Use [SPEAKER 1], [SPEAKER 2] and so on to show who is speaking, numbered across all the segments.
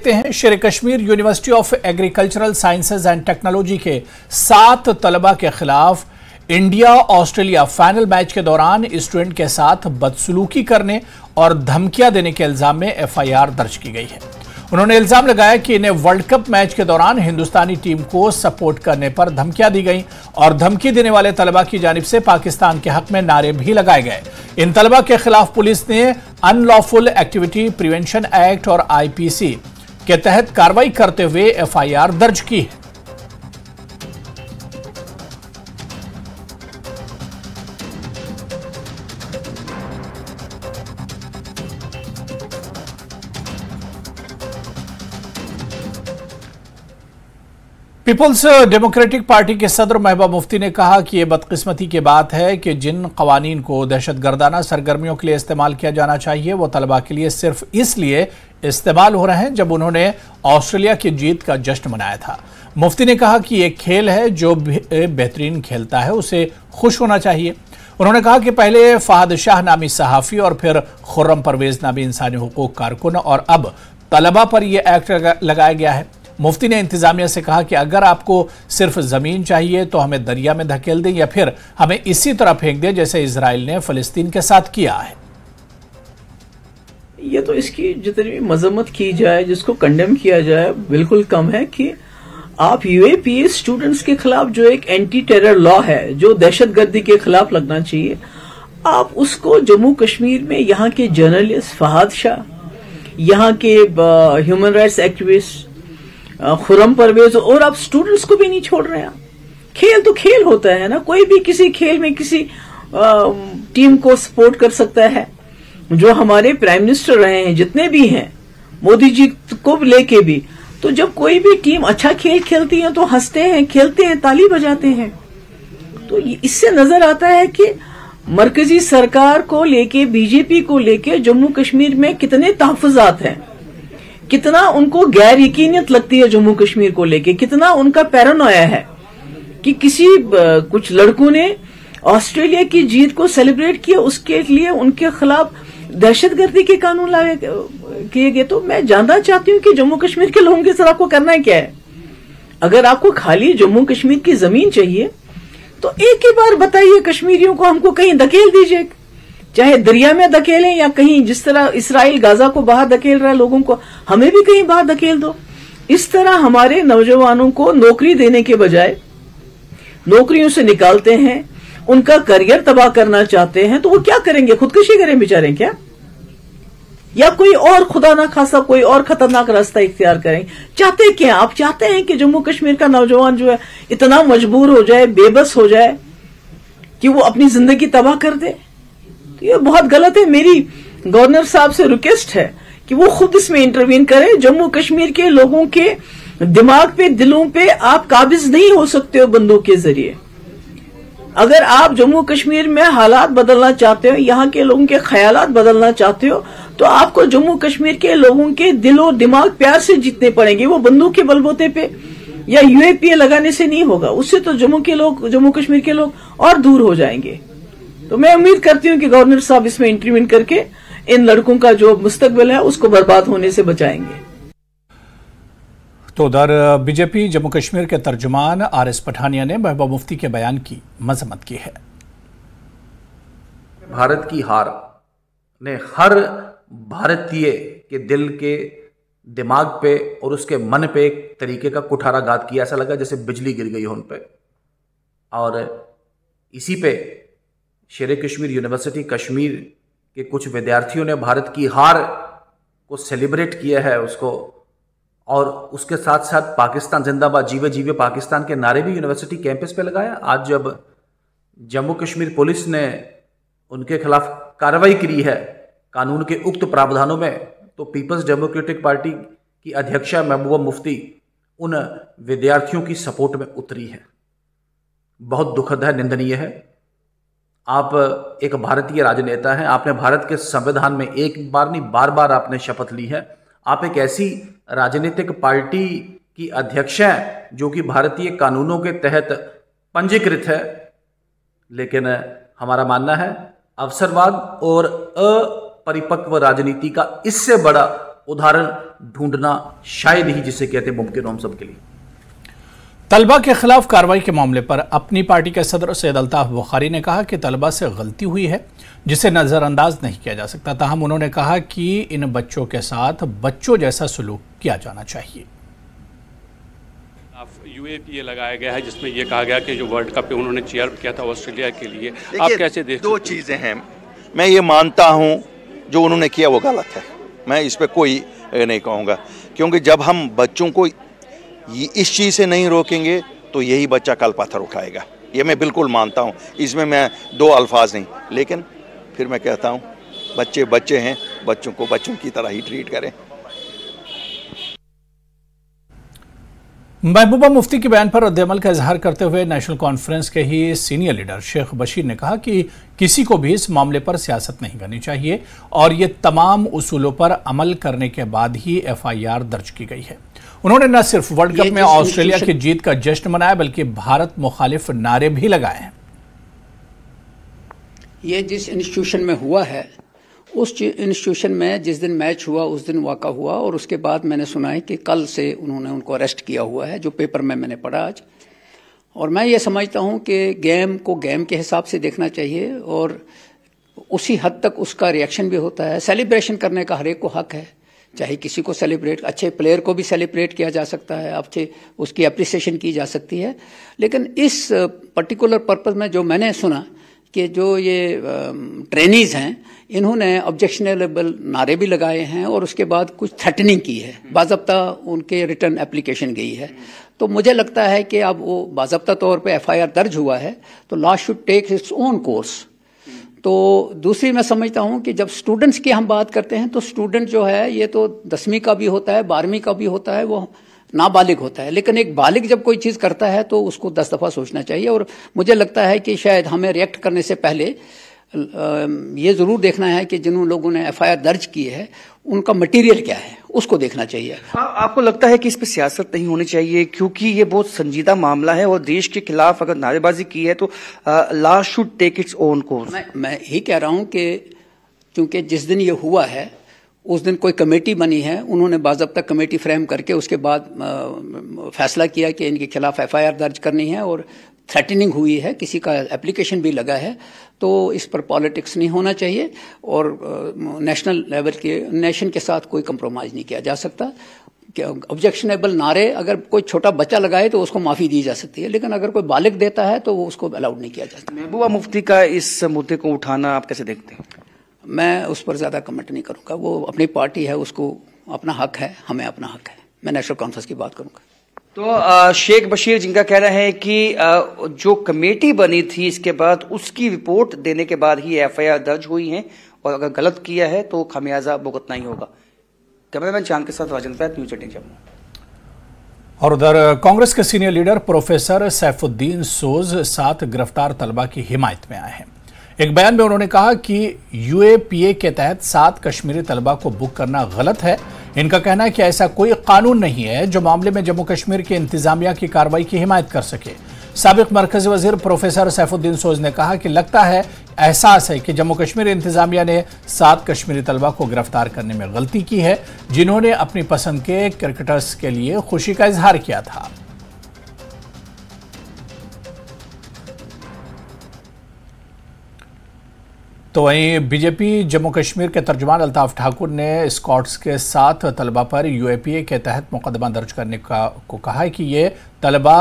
[SPEAKER 1] देखते हैं शेर Kashmir university of agricultural sciences and technology के 7 तलबा के खिलाफ इंडिया ऑस्ट्रेलिया फाइनल मैच के दौरान स्टूडेंट के साथ बदसलूकी करने और धमकियां देने के इल्जाम में एफआईआर दर्ज की गई है। उन्होंने इल्जाम लगाया कि इन्हें वर्ल्ड कप मैच के दौरान हिंदुस्तानी टीम को सपोर्ट करने पर धमकियां दी गई और धमकी देने वाले तलबा की जानिब से पाकिस्तान के हक में नारे भी लगाए गए। इन तलबा के खिलाफ पुलिस ने अनलॉफुल एक्टिविटी प्रिवेंशन एक्ट और आईपीसी के तहत कार्रवाई करते हुए एफआईआर दर्ज की है। पीपुल्स डेमोक्रेटिक पार्टी के सदर महबूबा मुफ्ती ने कहा कि यह बदकिस्मती की बात है कि जिन कवानीन को दहशतगर्दाना सरगर्मियों के लिए इस्तेमाल किया जाना चाहिए वो तलबा के लिए सिर्फ इसलिए इस्तेमाल हो रहे हैं जब उन्होंने ऑस्ट्रेलिया की जीत का जश्न मनाया था। मुफ्ती ने कहा कि यह खेल है, जो बेहतरीन खेलता है उसे खुश होना चाहिए। उन्होंने कहा कि पहले फहद शाह नामी सहाफ़ी और फिर खुर्रम परवेज नामी इंसानी हुकूक कारकुन और अब तलबा पर यह एक्ट लगाया गया है। मुफ्ती ने इंतजामिया से कहा कि अगर आपको सिर्फ जमीन चाहिए तो हमें दरिया में धकेल दें या फिर हमें इसी तरह फेंक दें जैसे इजराइल ने फिलिस्तीन के साथ किया है।
[SPEAKER 2] ये तो इसकी जितनी भी मजम्मत की जाए, जिसको कंडेम किया जाए, बिल्कुल कम है कि आप यूएपीए स्टूडेंट्स के खिलाफ जो एक एंटी टेरर लॉ है, जो दहशतगर्दी के खिलाफ लगना चाहिए, आप उसको जम्मू कश्मीर में यहाँ के जर्नलिस्ट फहद शाह, यहाँ के human rights activist Khurram Parvez और आप स्टूडेंट्स को भी नहीं छोड़ रहे हैं। खेल तो खेल होता है ना, कोई भी किसी खेल में किसी टीम को सपोर्ट कर सकता है। जो हमारे प्राइम मिनिस्टर रहे हैं, जितने भी हैं, मोदी जी को लेके भी, तो जब कोई भी टीम अच्छा खेल खेलती है तो हंसते हैं, खेलते हैं, ताली बजाते हैं। तो इससे नजर आता है कि मरकजी सरकार को लेके, बीजेपी को लेके जम्मू कश्मीर में कितने तहफुजात हैं, कितना उनको गैर यकीनियत लगती है जम्मू कश्मीर को लेके, कितना उनका पैरानोया है कि कुछ लड़कों ने ऑस्ट्रेलिया की जीत को सेलिब्रेट किया, उसके लिए उनके खिलाफ दहशतगर्दी के कानून लाए किए गए। तो मैं जानना चाहती हूँ कि जम्मू कश्मीर के लोगों के साथ आपको करना है क्या है। अगर आपको खाली जम्मू कश्मीर की जमीन चाहिए तो एक ही बार बताइए कश्मीरियों को, हमको कहीं धकेल दीजिए, चाहे दरिया में धकेलें या कहीं, जिस तरह इसराइल गाजा को बाहर धकेल रहा है लोगों को, हमें भी कहीं बाहर धकेल दो। इस तरह हमारे नौजवानों को नौकरी देने के बजाय नौकरियों से निकालते हैं, उनका करियर तबाह करना चाहते हैं। तो वो क्या करेंगे, खुदकुशी करें बेचारे क्या, या कोई और खुदा ना खासा कोई और खतरनाक रास्ता इख्तियार करें। चाहते क्या आप? चाहते हैं कि जम्मू कश्मीर का नौजवान जो है इतना मजबूर हो जाए, बेबस हो जाए कि वो अपनी जिंदगी तबाह कर दे। ये बहुत गलत है। मेरी गवर्नर साहब से रिक्वेस्ट है कि वो खुद इसमें इंटरवीन करें। जम्मू कश्मीर के लोगों के दिमाग पे, दिलों पे आप काबिज नहीं हो सकते हो बंदूक के जरिए। अगर आप जम्मू कश्मीर में हालात बदलना चाहते हो, यहाँ के लोगों के ख्यालात बदलना चाहते हो, तो आपको जम्मू कश्मीर के लोगों के दिल और दिमाग प्यार से जीतने पड़ेंगे। वो बंदूक के बलबूते पे या यूएपीए लगाने से नहीं होगा। उससे तो जम्मू कश्मीर के लोग और दूर हो जाएंगे। तो मैं उम्मीद करती हूँ कि गवर्नर साहब इसमें इंटरवीन करके इन लड़कों का जो मुस्तकबिल है उसको बर्बाद होने से बचाएंगे।
[SPEAKER 1] तो उधर बीजेपी जम्मू कश्मीर के तर्जुमान आरएस पठानिया ने महबूबा मुफ्ती के बयान की मजम्मत की है।
[SPEAKER 3] भारत की हार ने हर भारतीय के दिल के, दिमाग पे और उसके मन पे एक तरीके का कुठाराघात किया। ऐसा लगा जैसे बिजली गिर गई हो उन पे। और इसी पे शेर कश्मीर यूनिवर्सिटी कश्मीर के कुछ विद्यार्थियों ने भारत की हार को सेलिब्रेट किया है उसको, और उसके साथ साथ पाकिस्तान जिंदाबाद, जीवे जीवे पाकिस्तान के नारे भी यूनिवर्सिटी कैंपस पे लगाया। आज जब जम्मू कश्मीर पुलिस ने उनके खिलाफ कार्रवाई करी है कानून के उक्त प्रावधानों में, तो पीपल्स डेमोक्रेटिक पार्टी की अध्यक्षा महबूबा मुफ्ती उन विद्यार्थियों की सपोर्ट में उतरी है। बहुत दुखद है, निंदनीय है। आप एक भारतीय राजनेता हैं, आपने भारत के संविधान में एक बार नहीं बार बार आपने शपथ ली है। आप एक ऐसी राजनीतिक पार्टी की अध्यक्ष हैं जो कि भारतीय कानूनों के तहत पंजीकृत है, लेकिन हमारा मानना है अवसरवाद और अपरिपक्व राजनीति का इससे बड़ा उदाहरण ढूंढना शायद ही जिसे कहते हैं मुमकिन हो हम सब के लिए।
[SPEAKER 1] तलबा के खिलाफ कार्रवाई के मामले पर अपनी पार्टी के सदर सैयद अल्ताफ बुखारी ने कहा कि तलबा से गलती हुई है जिसे नजरअंदाज नहीं किया जा सकता। ताहम उन्होंने कहा कि इन बच्चों के साथ बच्चों जैसा सलूक किया जाना चाहिए।
[SPEAKER 4] UAPA लगाया गया है जिसमें यह कहा गया कि जो वर्ल्ड कप पे उन्होंने चेयर किया था ऑस्ट्रेलिया के लिए, आप कैसे देखते?
[SPEAKER 5] दो चीज़ें हैं, मैं ये मानता हूँ जो उन्होंने किया वो गलत है, मैं इस पर कोई नहीं कहूँगा, क्योंकि जब हम बच्चों को इस चीज़ से नहीं रोकेंगे तो यही बच्चा कल पत्थर उठाएगा, ये मैं बिल्कुल मानता हूँ। इसमें मैं दो अल्फाज नहीं, लेकिन फिर मैं कहता हूँ बच्चे बच्चे हैं, बच्चों को बच्चों की तरह ही ट्रीट करें।
[SPEAKER 1] महबूबा मुफ्ती के बयान पर रद्द-ए-अमल का इजहार करते हुए नेशनल कॉन्फ्रेंस के ही सीनियर लीडर शेख बशीर ने कहा कि किसी को भी इस मामले पर सियासत नहीं करनी चाहिए और ये तमाम उसूलों पर अमल करने के बाद ही FIR दर्ज की गई है। उन्होंने न सिर्फ वर्ल्ड कप में ऑस्ट्रेलिया की जीत का जश्न मनाया बल्कि भारत मुखालिफ नारे भी लगाए हैं।
[SPEAKER 6] ये जिस इंस्टीट्यूशन में हुआ है उस इंस्टीट्यूशन में जिस दिन मैच हुआ उस दिन वाक़ा हुआ, और उसके बाद मैंने सुना है कि कल से उन्होंने उनको अरेस्ट किया हुआ है, जो पेपर में मैंने पढ़ा आज। और मैं ये समझता हूँ कि गेम को गेम के हिसाब से देखना चाहिए और उसी हद तक उसका रिएक्शन भी होता है। सेलिब्रेशन करने का हर एक को हक है, चाहे किसी को सेलिब्रेट, अच्छे प्लेयर को भी सेलिब्रेट किया जा सकता है, अच्छे उसकी अप्रिसिएशन की जा सकती है। लेकिन इस पर्टिकुलर पर्पज़ में जो मैंने सुना कि जो ये ट्रेनीज हैं इन्होंने ऑब्जेक्शनेबल नारे भी लगाए हैं और उसके बाद कुछ थ्रेटनिंग की है, बाज़ाब्ता उनके रिटर्न एप्लीकेशन गई है। तो मुझे लगता है कि अब वो बाज़ाब्ता तौर पे FIR दर्ज हुआ है तो law should take its own course. तो दूसरी मैं समझता हूँ कि जब स्टूडेंट्स की हम बात करते हैं तो स्टूडेंट जो है ये तो 10वीं का भी होता है, 12वीं का भी होता है, वो नाबालिग होता है। लेकिन एक बालिग जब कोई चीज़ करता है तो उसको 10 दफ़ा सोचना चाहिए। और मुझे लगता है कि शायद हमें रिएक्ट करने से पहले ये ज़रूर देखना है कि जिन लोगों ने FIR दर्ज की है उनका मटेरियल क्या है, उसको देखना चाहिए।
[SPEAKER 7] आपको लगता है कि इस पर सियासत नहीं होनी चाहिए क्योंकि ये बहुत संजीदा मामला है और देश के खिलाफ अगर नारेबाजी की है तो law should take its own course?
[SPEAKER 6] मैं यही कह रहा हूँ कि क्योंकि जिस दिन ये हुआ है उस दिन कोई कमेटी बनी है, उन्होंने बाज़ाब्ता कमेटी फ्रेम करके उसके बाद फैसला किया कि इनके खिलाफ FIR दर्ज करनी है और थ्रेटनिंग हुई है, किसी का एप्लीकेशन भी लगा है। तो इस पर पॉलिटिक्स नहीं होना चाहिए और नेशनल लेवल के नेशन के साथ कोई कंप्रोमाइज़ नहीं किया जा सकता। ऑब्जेक्शनेबल नारे अगर कोई छोटा बच्चा लगाए तो उसको माफ़ी दी जा सकती है, लेकिन अगर कोई बालिग देता है तो वो उसको अलाउड नहीं किया जा सकता।
[SPEAKER 7] महबूबा मुफ्ती का इस मुद्दे को उठाना आप कैसे देखते हैं?
[SPEAKER 6] मैं उस पर ज़्यादा कमेंट नहीं करूँगा, वो अपनी पार्टी है, उसको अपना हक है, हमें अपना हक है। मैं नेशनल कॉन्फ्रेंस की बात करूँगा।
[SPEAKER 7] तो शेख बशीर जिनका कहना है कि जो कमेटी बनी थी इसके बाद उसकी रिपोर्ट देने के बाद ही FIR दर्ज हुई है और अगर गलत किया है तो खमियाजा भुगतना ही होगा। कैमरामैन चांद के साथ राजन पैत, न्यूज़ 18 जम्मू।
[SPEAKER 1] और उधर कांग्रेस के सीनियर लीडर प्रोफेसर सैफुद्दीन सोज 7 गिरफ्तार तलबा की हिमायत में आए हैं। एक बयान में उन्होंने कहा कि UAPA के तहत 7 कश्मीरी तलबा को बुक करना गलत है। इनका कहना है कि ऐसा कोई कानून नहीं है जो मामले में जम्मू कश्मीर के इंतजामिया की कार्रवाई की हिमायत कर सके। साबिक मरकजी वजीर प्रोफेसर सैफुद्दीन सोज ने कहा कि लगता है एहसास है कि जम्मू कश्मीर इंतजामिया ने 7 कश्मीरी तलबा को गिरफ्तार करने में गलती की है जिन्होंने अपनी पसंद के क्रिकेटर्स के लिए खुशी का इजहार किया था। तो वहीं बीजेपी जम्मू कश्मीर के तर्जुमान अल्ताफ ठाकुर ने स्कॉट्स के 7 तलबा पर UAPA के तहत मुकदमा दर्ज करने को कहा है कि ये तलबा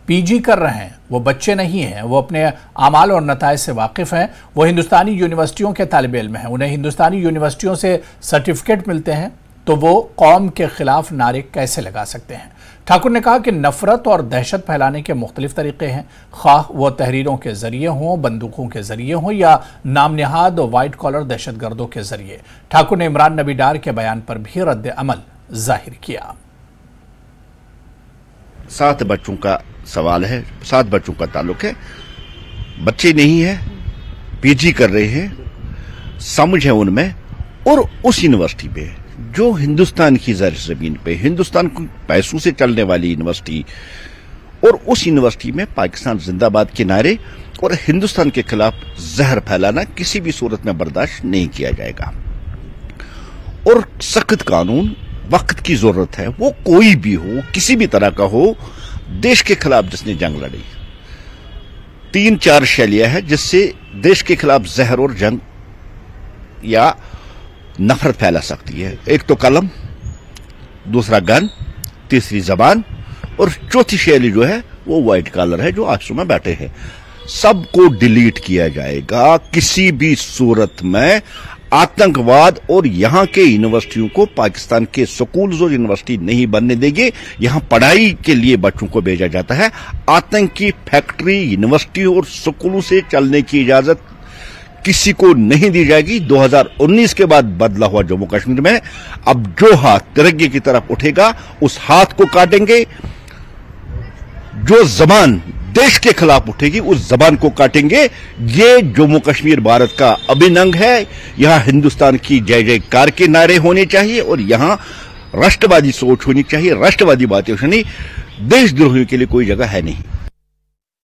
[SPEAKER 1] PG कर रहे हैं, वो बच्चे नहीं हैं, वो अपने आमाल और नताइज से वाकिफ़ हैं, वो हिंदुस्तानी यूनिवर्सिटियों के तालिब इल्म हैं, उन्हें हिंदुस्तानी यूनिवर्सिटियों से सर्टिफिकेट मिलते हैं, तो वो कौम के खिलाफ नारे कैसे लगा सकते हैं। ठाकुर ने कहा कि नफरत और दहशत फैलाने के मुख्तलिफ तरीके हैं, खाह वो तहरीरों के जरिए हों, बंदूकों के जरिए हों या नाम निहाद वाइट कॉलर दहशतगर्दों के जरिए। ठाकुर ने इमरान नबी डार के बयान पर भी रद्द अमल जाहिर किया।
[SPEAKER 8] 7 बच्चों का सवाल है, 7 बच्चों का ताल्लुक है, बच्चे नहीं है, PG कर रहे हैं, समझ है उनमें, और उस यूनिवर्सिटी पे जो हिंदुस्तान की ज़मीन पे हिंदुस्तान को पैसों से चलने वाली यूनिवर्सिटी, और उस यूनिवर्सिटी में पाकिस्तान जिंदाबाद के नारे और हिंदुस्तान के खिलाफ जहर फैलाना किसी भी सूरत में बर्दाश्त नहीं किया जाएगा। और सख्त कानून वक्त की जरूरत है। वो कोई भी हो, किसी भी तरह का हो, देश के खिलाफ जिसने जंग लड़ी, 3-4 शैलियां है जिससे देश के खिलाफ जहर और जंग या नफरत फैला सकती है। एक तो कलम, दूसरा गन, तीसरी जबान और चौथी शैली जो है वो व्हाइट कॉलर है जो आंसू में बैठे हैं। सबको डिलीट किया जाएगा। किसी भी सूरत में आतंकवाद और यहां के यूनिवर्सिटियों को पाकिस्तान के स्कूल्स और यूनिवर्सिटी नहीं बनने देंगे। यहां पढ़ाई के लिए बच्चों को भेजा जाता है। आतंकी फैक्ट्री, यूनिवर्सिटी और स्कूलों से चलने की इजाजत किसी को नहीं दी जाएगी। 2019 के बाद बदला हुआ जम्मू कश्मीर में अब जो हाथ तरक्की की तरफ उठेगा उस हाथ को काटेंगे। जो जबान देश के खिलाफ उठेगी उस जबान को काटेंगे। ये जम्मू कश्मीर भारत का अभिन्न अंग है। यहां हिंदुस्तान की जय जयकार के नारे होने चाहिए और यहां राष्ट्रवादी सोच होनी चाहिए, राष्ट्रवादी बातें होनी। देशद्रोहियों के लिए कोई जगह है नहीं।